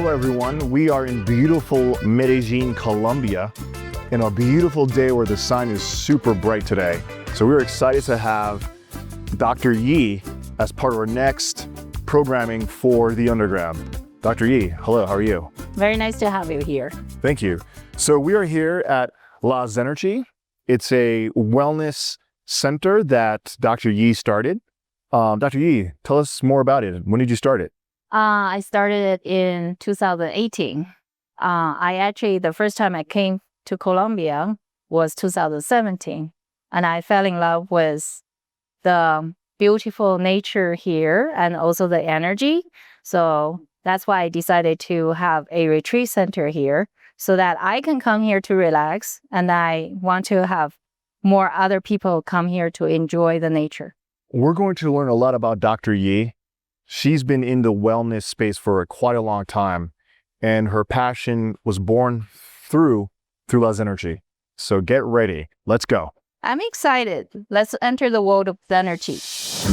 Hello everyone, we are in beautiful Medellín, Colombia, in a beautiful day where the sun is super bright today. So we're excited to have Dr. Yi as part of our next programming for the Underground. Dr. Yi, hello, how are you? Very nice to have you here. Thank you. So we are here at Zenergy. It's a wellness center that Dr. Yi started. Dr. Yi, tell us more about it. When did you start it? I started it in 2018. The first time I came to Colombia was 2017. And I fell in love with the beautiful nature here and also the energy. So that's why I decided to have a retreat center here so that I can come here to relax. And I want to have more other people come here to enjoy the nature. We're going to learn a lot about Dr. Yi. She's been in the wellness space for quite a long time, and her passion was born through Zenergy. So get ready. Let's go. I'm excited. Let's enter the world of Zenergy.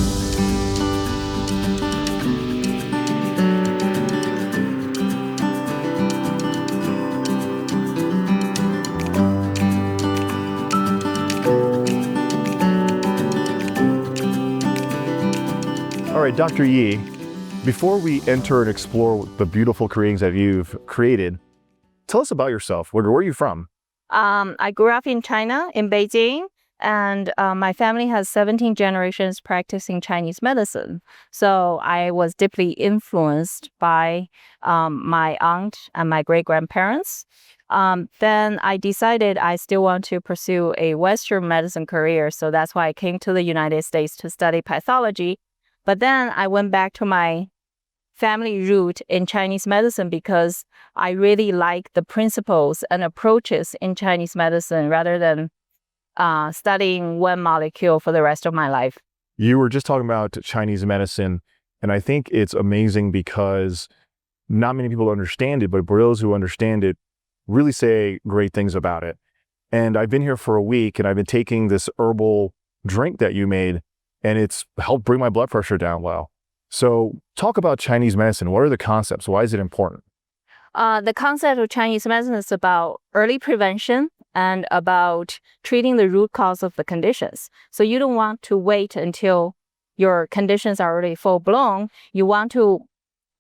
All right, Dr. Yi, before we enter and explore the beautiful creations that you've created, tell us about yourself. Where are you from? I grew up in China, in Beijing, and my family has 17 generations practicing Chinese medicine. So I was deeply influenced by my aunt and my great-grandparents. Then I decided I still want to pursue a Western medicine career. So that's why I came to the United States to study pathology. But then I went back to my family root in Chinese medicine because I really like the principles and approaches in Chinese medicine rather than studying one molecule for the rest of my life. You were just talking about Chinese medicine, and I think it's amazing because not many people understand it, but for those who understand it, really say great things about it. And I've been here for a week, and I've been taking this herbal drink that you made, and it's helped bring my blood pressure down well. So talk about Chinese medicine. What are the concepts? Why is it important? The concept of Chinese medicine is about early prevention and about treating the root cause of the conditions. So you don't want to wait until your conditions are already full-blown. You want to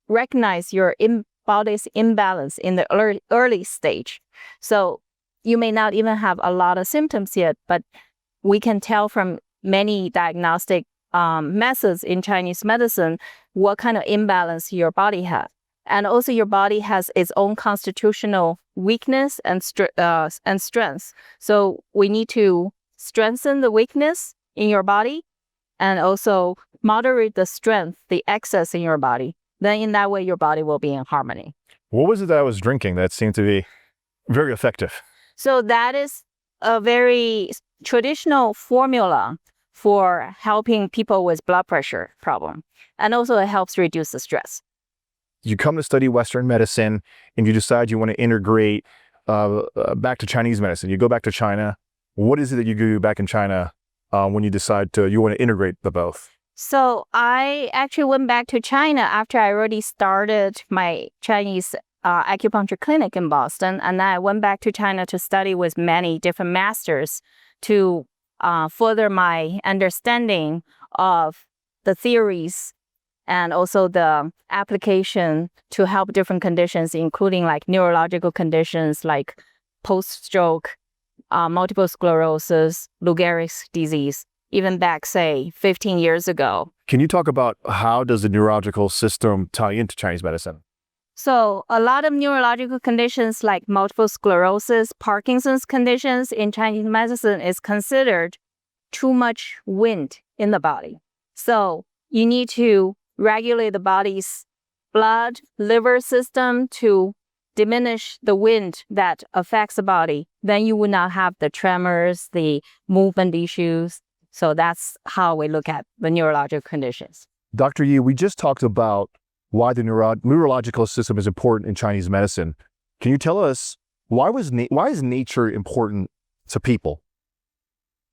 recognize your body's imbalance in the early stage. So you may not even have a lot of symptoms yet, but we can tell from many diagnostic methods in Chinese medicine what kind of imbalance your body has. And also your body has its own constitutional weakness and strength. So we need to strengthen the weakness in your body and also moderate the strength, the excess in your body. Then in that way, your body will be in harmony. What was it that I was drinking that seemed to be very effective? So that is a very traditional formula for helping people with blood pressure problem. And also it helps reduce the stress. You come to study Western medicine and you decide you want to integrate back to Chinese medicine. You go back to China. What is it that you do back in China when you decide you want to integrate the both? So I actually went back to China after I already started my Chinese acupuncture clinic in Boston. And then I went back to China to study with many different masters to further my understanding of the theories and also the application to help different conditions, including like neurological conditions like post-stroke, multiple sclerosis, Lou Gehrig's disease, even back, say, 15 years ago. Can you talk about how does the neurological system tie into Chinese medicine? So a lot of neurological conditions like multiple sclerosis, Parkinson's conditions in Chinese medicine is considered too much wind in the body. So you need to regulate the body's blood, liver system to diminish the wind that affects the body. Then you will not have the tremors, the movement issues. So that's how we look at the neurological conditions. Dr. Yi, we just talked about why the neurological system is important in Chinese medicine. Can you tell us why is nature important to people?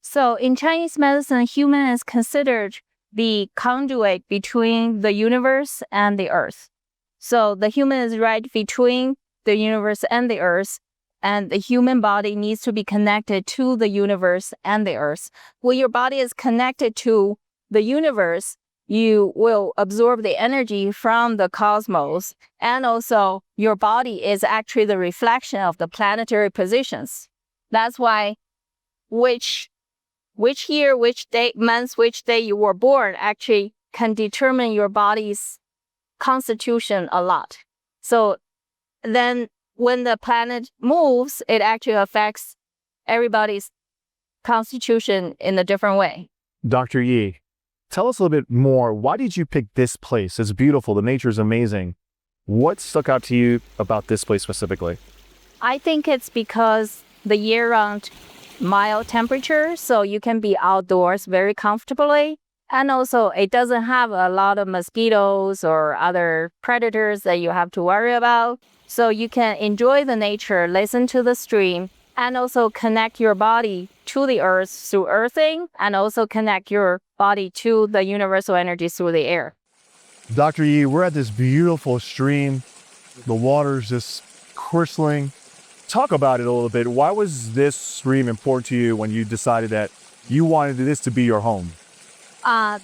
So in Chinese medicine, human is considered the conduit between the universe and the earth. So the human is right between the universe and the earth, and the human body needs to be connected to the universe and the earth. When your body is connected to the universe, you will absorb the energy from the cosmos, and also your body is actually the reflection of the planetary positions. That's why which year, which day, month, which day you were born actually can determine your body's constitution a lot. So then when the planet moves, it actually affects everybody's constitution in a different way. Dr. Yi, tell us a little bit more. Why did you pick this place? It's beautiful. The nature is amazing. What stuck out to you about this place specifically? I think it's because the year-round mild temperature, so you can be outdoors very comfortably. And also, it doesn't have a lot of mosquitoes or other predators that you have to worry about. So you can enjoy the nature, listen to the stream, and also connect your body to the earth through earthing, and also connect your body to the universal energy through the air. Dr. Yi, we're at this beautiful stream. The water's just crystalline. Talk about it a little bit. Why was this stream important to you when you decided that you wanted this to be your home?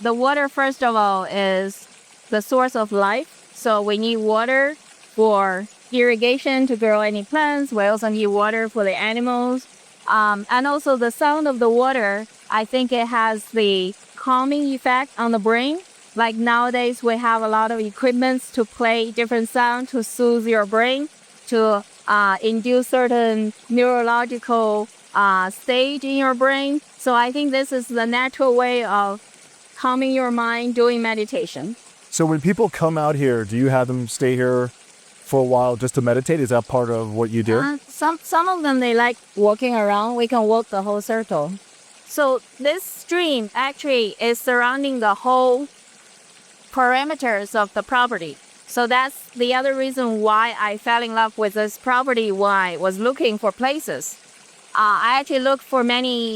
The water, first of all, is the source of life. So we need water for irrigation to grow any plants. We also need water for the animals. And also the sound of the water, I think it has the calming effect on the brain. Like nowadays, we have a lot of equipments to play different sounds to soothe your brain, to induce certain neurological stage in your brain. So I think this is the natural way of calming your mind doing meditation. So when people come out here, do you have them stay here for a while just to meditate? Is that part of what you do? Some of them, they like walking around. We can walk the whole circle. So this stream actually is surrounding the whole parameters of the property. So that's the other reason why I fell in love with this property, why I was looking for places. I actually looked for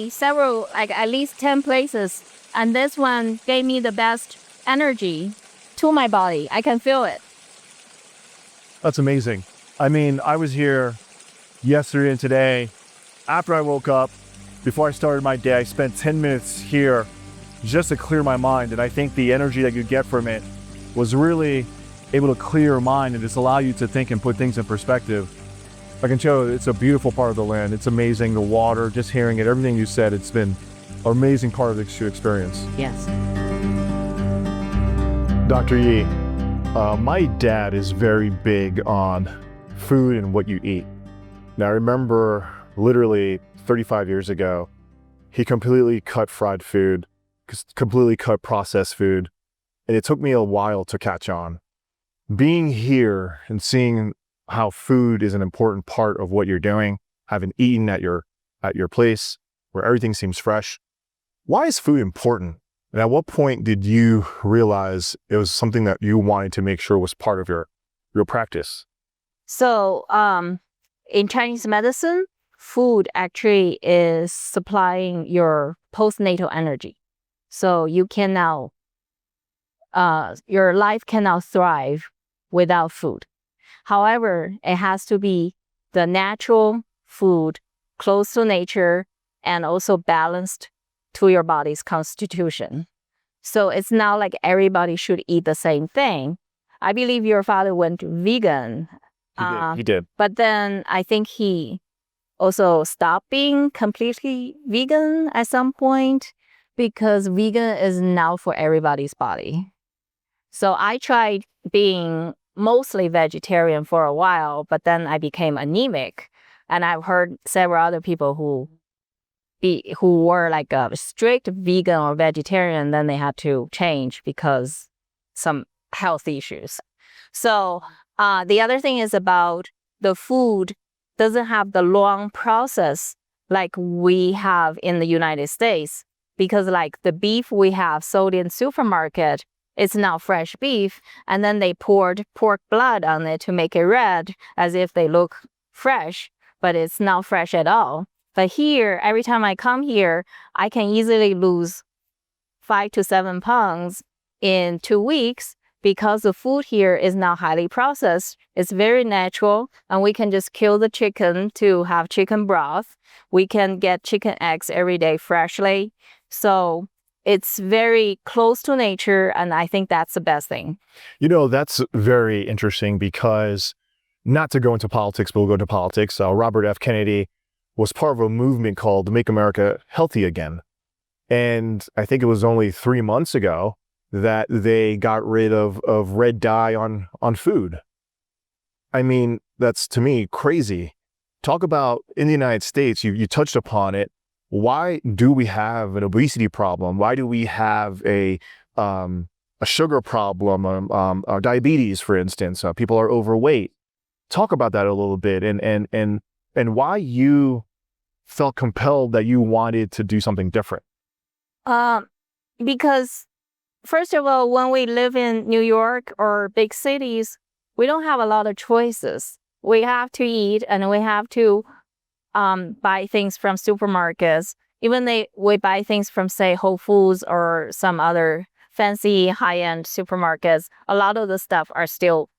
several, like at least 10 places. And this one gave me the best energy to my body. I can feel it. That's amazing. I mean, I was here yesterday and today. After I woke up, before I started my day, I spent 10 minutes here just to clear my mind. And I think the energy that you get from it was really able to clear your mind and just allow you to think and put things in perspective. I can tell you it's a beautiful part of the land. It's amazing, the water, just hearing it, everything you said, it's been an amazing part of the experience. Yes. Dr. Yi, my dad is very big on food and what you eat. Now I remember literally 35 years ago, he completely cut fried food, completely cut processed food, and it took me a while to catch on. Being here and seeing how food is an important part of what you're doing, having eaten at your place where everything seems fresh, why is food important? And at what point did you realize it was something that you wanted to make sure was part of your practice? So in Chinese medicine, food actually is supplying your postnatal energy. So you can now, your life cannot thrive without food. However, it has to be the natural food, close to nature, and also balanced to your body's constitution. So it's not like everybody should eat the same thing. I believe your father went vegan. He did. But then I think he also stopped being completely vegan at some point because vegan is now for everybody's body. So I tried being mostly vegetarian for a while, but then I became anemic. And I've heard several other people who were like a strict vegan or vegetarian, then they had to change because some health issues. So the other thing is about the food doesn't have the long process like we have in the United States, because like the beef we have sold in supermarket, it's not fresh beef, and then they poured pork blood on it to make it red as if they look fresh, but it's not fresh at all. But here, every time I come here, I can easily lose 5 to 7 pounds in 2 weeks because the food here is not highly processed, it's very natural, and we can just kill the chicken to have chicken broth. We can get chicken eggs every day freshly. So it's very close to nature, and I think that's the best thing. That's very interesting because, not to go into politics, but we'll go into politics. Robert F. Kennedy was part of a movement called Make America Healthy Again. And I think it was only 3 months ago that they got rid of red dye on food. I mean, that's, to me, crazy. Talk about, in the United States, you touched upon it. Why do we have an obesity problem? Why do we have a sugar problem, diabetes, for instance? People are overweight. Talk about that a little bit, and why you felt compelled that you wanted to do something different. Because first of all, when we live in New York or big cities, we don't have a lot of choices. We have to eat, and we have to buy things from supermarkets. Even we buy things from, say, Whole Foods or some other fancy high-end supermarkets, a lot of the stuff are still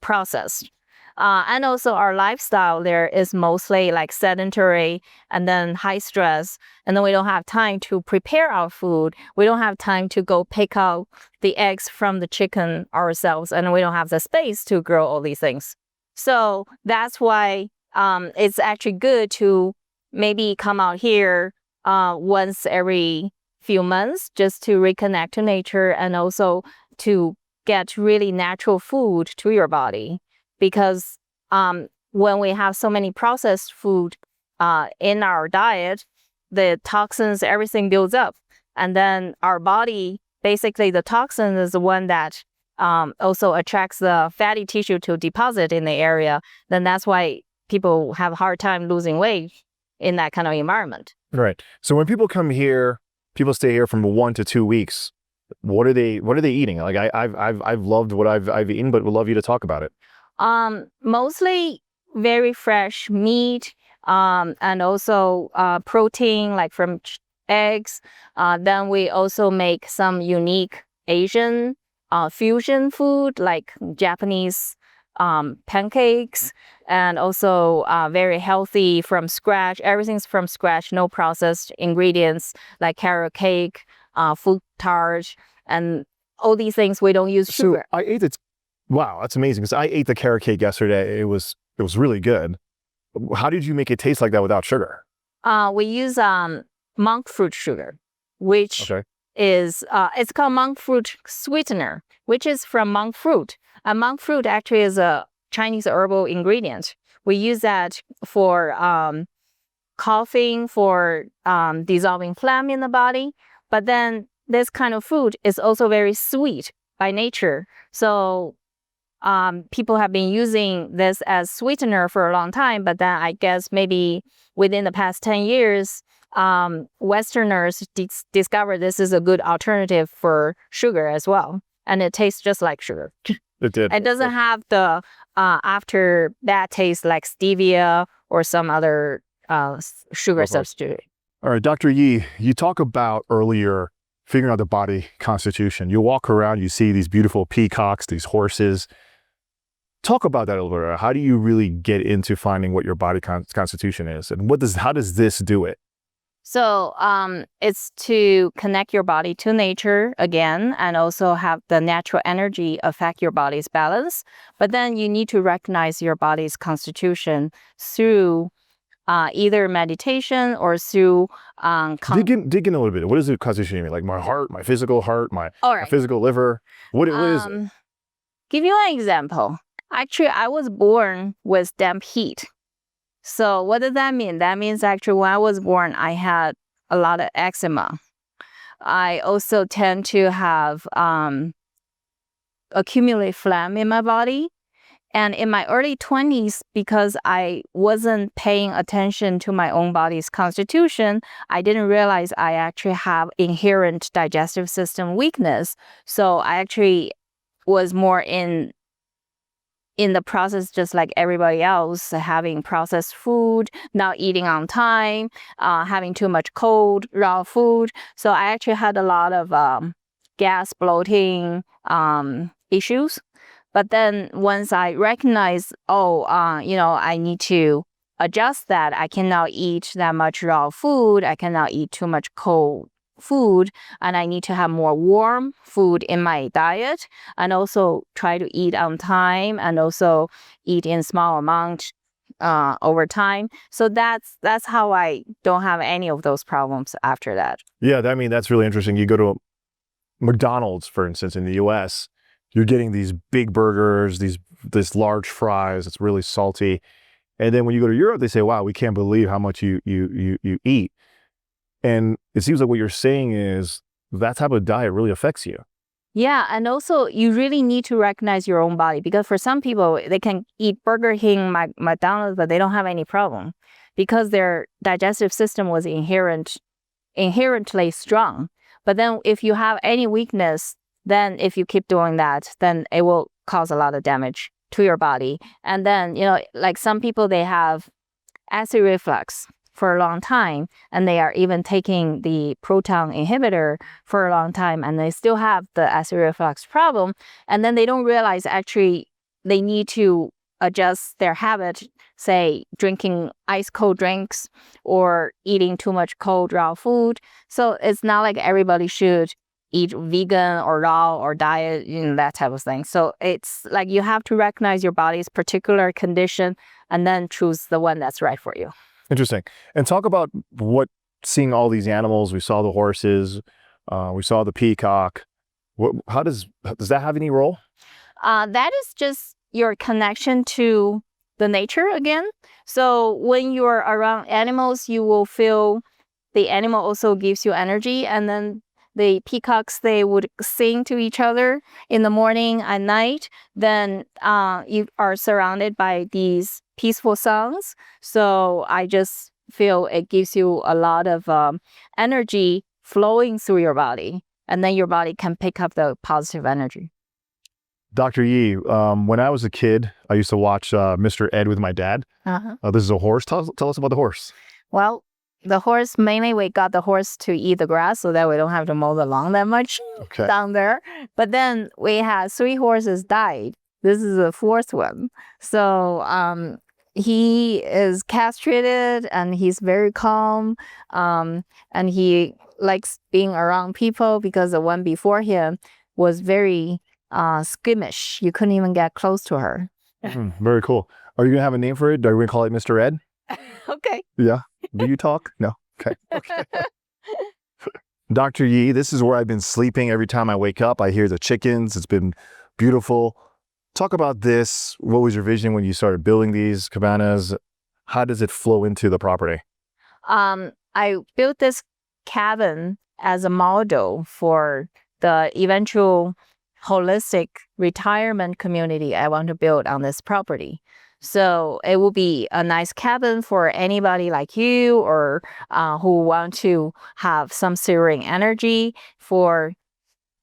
processed. And also our lifestyle there is mostly like sedentary and then high stress. And then we don't have time to prepare our food. We don't have time to go pick out the eggs from the chicken ourselves. And we don't have the space to grow all these things. So that's why it's actually good to maybe come out here once every few months just to reconnect to nature, and also to get really natural food to your body. Because when we have so many processed food in our diet, the toxins, everything builds up. And then our body, basically the toxin is the one that also attracts the fatty tissue to deposit in the area. Then that's why people have a hard time losing weight in that kind of environment. Right. So when people come here, people stay here from 1 to 2 weeks. What are they eating? Like I've loved what I've eaten, but would love you to talk about it. Mostly very fresh meat, and also protein, like from eggs. Then we also make some unique Asian fusion food, like Japanese pancakes, and also very healthy from scratch. Everything's from scratch, no processed ingredients, like carrot cake, fruit tart, and all these things we don't use sugar. So I ate it. Wow, that's amazing. Because I ate the carrot cake yesterday. It was really good. How did you make it taste like that without sugar? We use monk fruit sugar, which is it's called monk fruit sweetener, which is from monk fruit. And monk fruit actually is a Chinese herbal ingredient. We use that for coughing, for dissolving phlegm in the body. But then this kind of food is also very sweet by nature. So people have been using this as sweetener for a long time, but then I guess maybe within the past 10 years, Westerners discovered this is a good alternative for sugar as well. And it tastes just like sugar. It did. It doesn't have the after bad taste like stevia or some other sugar substitute. All right, Dr. Yi, you talk about earlier figuring out the body constitution. You walk around, you see these beautiful peacocks, these horses. Talk about that a little bit. How do you really get into finding what your body constitution is, and how does this do it? So it's to connect your body to nature again, and also have the natural energy affect your body's balance. But then you need to recognize your body's constitution through either meditation or through dig in a little bit. What does the constitution mean? Like my heart, my physical heart, my physical liver. What is it? Give you an example. Actually, I was born with damp heat. So what does that mean? That means actually when I was born, I had a lot of eczema. I also tend to have accumulate phlegm in my body. And in my early 20s, because I wasn't paying attention to my own body's constitution, I didn't realize I actually have inherent digestive system weakness. So I actually was more in the process, just like everybody else, having processed food, not eating on time, having too much cold, raw food. So I actually had a lot of gas, bloating, issues. But then once I recognize, I need to adjust that. I cannot eat that much raw food. I cannot eat too much cold food, and I need to have more warm food in my diet, and also try to eat on time, and also eat in small amount over time. So that's how I don't have any of those problems after that. Yeah, I mean, that's really interesting. You go to McDonald's, for instance, in the US, you're getting these big burgers, this large fries, it's really salty. And then when you go to Europe, they say, wow, we can't believe how much you eat. And it seems like what you're saying is that type of diet really affects you. Yeah, and also you really need to recognize your own body, because for some people, they can eat Burger King, McDonald's, but they don't have any problem because their digestive system was inherently strong. But then if you have any weakness, then if you keep doing that, then it will cause a lot of damage to your body. And then, like some people, they have acid reflux for a long time, and they are even taking the proton inhibitor for a long time, and they still have the acid reflux problem. And then they don't realize actually they need to adjust their habit, say drinking ice cold drinks or eating too much cold raw food. So it's not like everybody should eat vegan or raw or diet, that type of thing. So it's like you have to recognize your body's particular condition and then choose the one that's right for you. Interesting. And talk about seeing all these animals. We saw the horses, we saw the peacock. How does that have any role? That is just your connection to the nature again. So when you're around animals, you will feel the animal also gives you energy. And then the peacocks, they would sing to each other in the morning and night. Then you are surrounded by these peaceful songs. So I just feel it gives you a lot of energy flowing through your body. And then your body can pick up the positive energy. Dr. Yi, when I was a kid, I used to watch Mr. Ed with my dad. This is a horse. Tell us about the horse. Well, the horse, mainly we got the horse to eat the grass so that we don't have to mow the lawn that much down there. But then we had 3 horses died. This is the 4th one. So he is castrated and he's very calm. And he likes being around people because the one before him was very skimmish. You couldn't even get close to her. Very cool. Are you going to have a name for it? Are we going to call it Mr. Ed? Okay. Yeah. Do you talk? No. Okay. Dr. Yi, this is where I've been sleeping. Every time I wake up, I hear the chickens. It's been beautiful. Talk about this. What was your vision when you started building these cabanas? How does it flow into the property? I built this cabin as a model for the eventual holistic retirement community I want to build on this property. So it will be a nice cabin for anybody like you or who want to have some serene energy for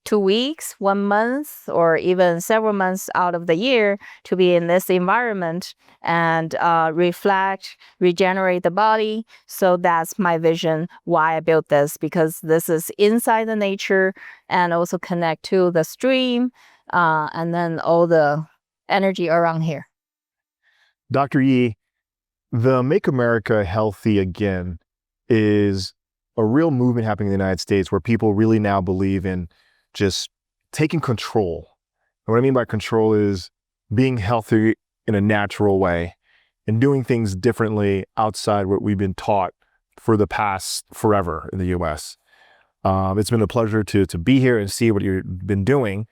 2 weeks, 1 month, or even several months out of the year to be in this environment and reflect, regenerate the body. So that's my vision why I built this, because this is inside the nature and also connect to the stream and then all the energy around here. Dr. Yi, the Make America Healthy Again is a real movement happening in the United States where people really now believe in just taking control. And what I mean by control is being healthy in a natural way and doing things differently outside what we've been taught for the past forever in the US. It's been a pleasure to be here and see what you've been doing.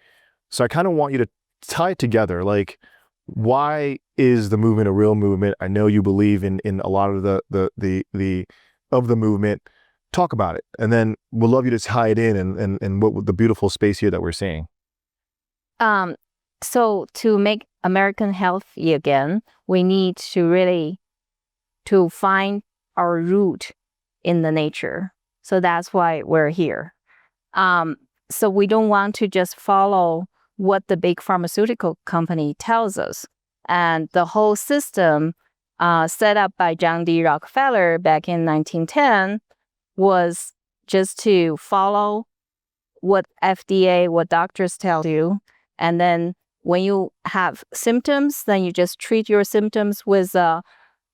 So I kind of want you to tie it together. Like, why is the movement a real movement? I know you believe in a lot of the movement. Talk about it, and then we'll love you to tie it in and what the beautiful space here that we're seeing. So to make American healthy again, we need to really to find our root in the nature. So that's why we're here. So we don't want to just follow what the big pharmaceutical company tells us. And the whole system set up by John D. Rockefeller back in 1910 was just to follow what FDA, what doctors tell you, And then when you have symptoms, then you just treat your symptoms with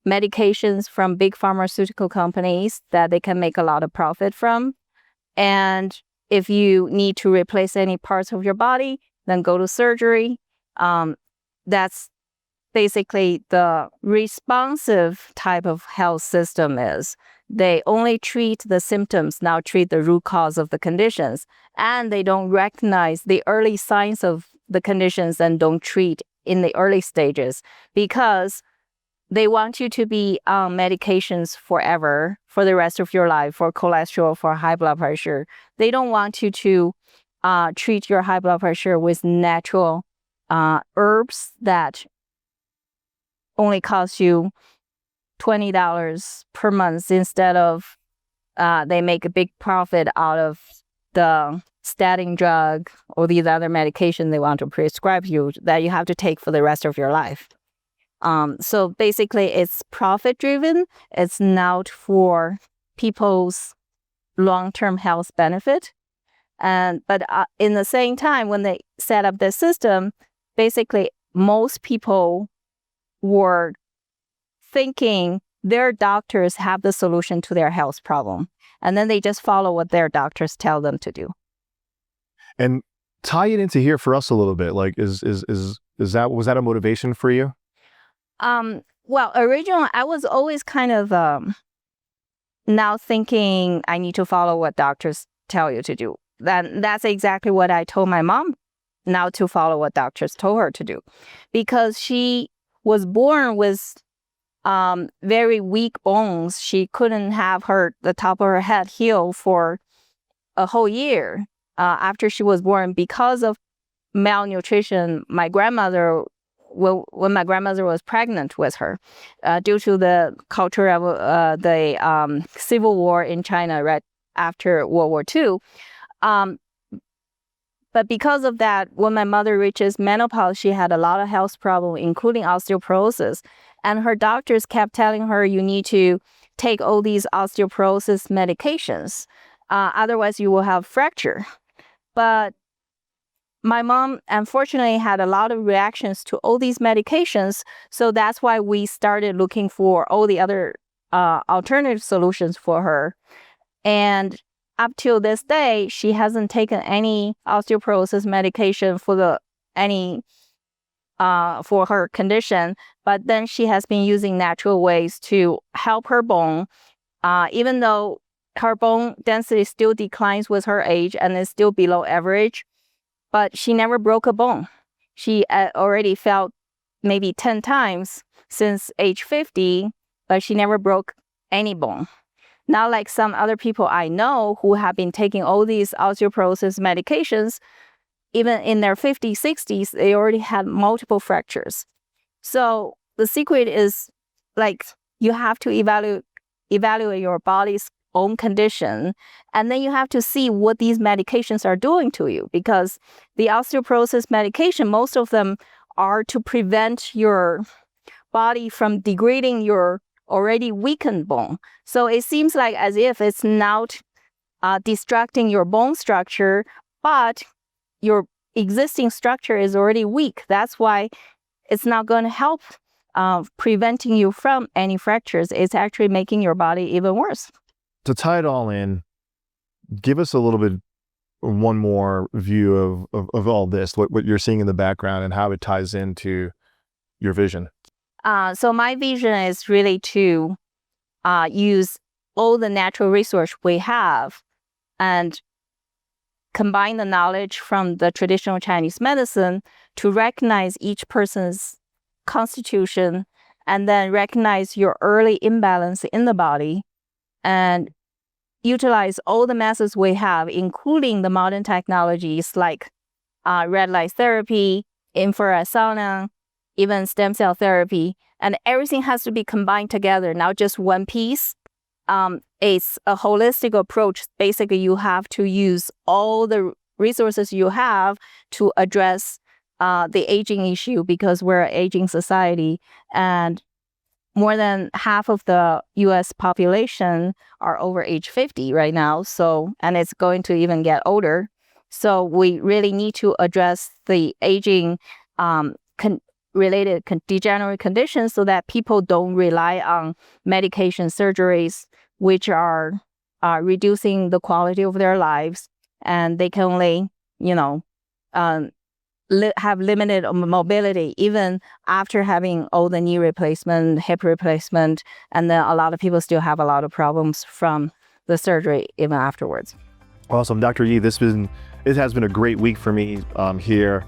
medications from big pharmaceutical companies that they can make a lot of profit from. And if you need to replace any parts of your body, then go to surgery. That's basically the responsive type of health system is. They only treat the symptoms, now treat the root cause of the conditions. And they don't recognize the early signs of the conditions and don't treat in the early stages because they want you to be on medications forever for the rest of your life for cholesterol, for high blood pressure. They don't want you to treat your high blood pressure with natural herbs that only cost you $20 per month instead of they make a big profit out of the statin drug or these other medications they want to prescribe you that you have to take for the rest of your life. So basically, it's profit driven. It's not for people's long-term health benefit. But in the same time, when they set up the system, basically most people were thinking their doctors have the solution to their health problem, and then they just follow what their doctors tell them to do. And tie it into here for us a little bit. Like, was that a motivation for you? Well, originally I was always kind of now thinking I need to follow what doctors tell you to do. That's exactly what I told my mom, now to follow what doctors told her to do, because she was born with very weak bones. She couldn't have the top of her head heal for a whole year after she was born because of malnutrition. My grandmother, when my grandmother was pregnant with her, due to the culture of the civil war in China right after World War II. But because of that, when my mother reaches menopause, she had a lot of health problems, including osteoporosis. And her doctors kept telling her, you need to take all these osteoporosis medications. Otherwise, you will have fracture. But my mom, unfortunately, had a lot of reactions to all these medications. So that's why we started looking for all the other alternative solutions for her. And up till this day, she hasn't taken any osteoporosis medication for for her condition. But then she has been using natural ways to help her bone, even though her bone density still declines with her age and is still below average. But she never broke a bone. She already fell maybe 10 times since age 50, but she never broke any bone. Not like some other people I know who have been taking all these osteoporosis medications, even in their 50s, 60s, they already had multiple fractures. So the secret is like you have to evaluate your body's own condition, and then you have to see what these medications are doing to you, because the osteoporosis medication, most of them are to prevent your body from degrading your already weakened bone. So it seems like as if it's not destructing your bone structure, but your existing structure is already weak. That's why it's not going to help preventing you from any fractures. It's actually making your body even worse. To tie it all in, give us a little bit, one more view of all this, what you're seeing in the background and how it ties into your vision. So my vision is really to use all the natural resource we have and combine the knowledge from the traditional Chinese medicine to recognize each person's constitution and then recognize your early imbalance in the body and utilize all the methods we have, including the modern technologies like red light therapy, infrared sauna, even stem cell therapy, and everything has to be combined together, not just one piece. It's a holistic approach. Basically, you have to use all the resources you have to address the aging issue, because we're an aging society, and more than half of the U.S. population are over age 50 right now. So, and it's going to even get older. So we really need to address the aging related degenerative conditions so that people don't rely on medication surgeries, which are reducing the quality of their lives, and they can only, have limited mobility even after having all the knee replacement, hip replacement, and then a lot of people still have a lot of problems from the surgery even afterwards. Awesome, Dr. Yi. It has been a great week for me here,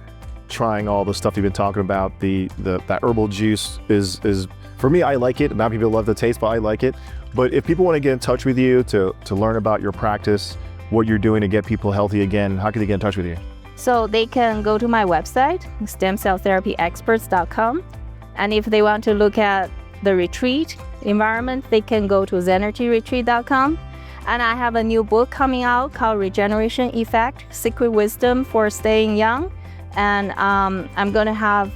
trying all the stuff you've been talking about. That herbal juice is for me. I like it. Not people love the taste, but I like it. But if people want to get in touch with you to learn about your practice, what you're doing to get people healthy again, how can they get in touch with you? So they can go to my website, stemcelltherapyexperts.com. And if they want to look at the retreat environment, they can go to zenergyretreat.com. And I have a new book coming out called Regeneration Effect, Secret Wisdom for Staying Young. And I'm going to have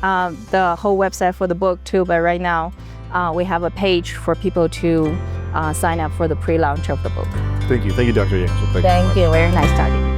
the whole website for the book too. But right now, we have a page for people to sign up for the pre-launch of the book. Thank you. Thank you, Dr. Yi. Thank you. Very nice talking.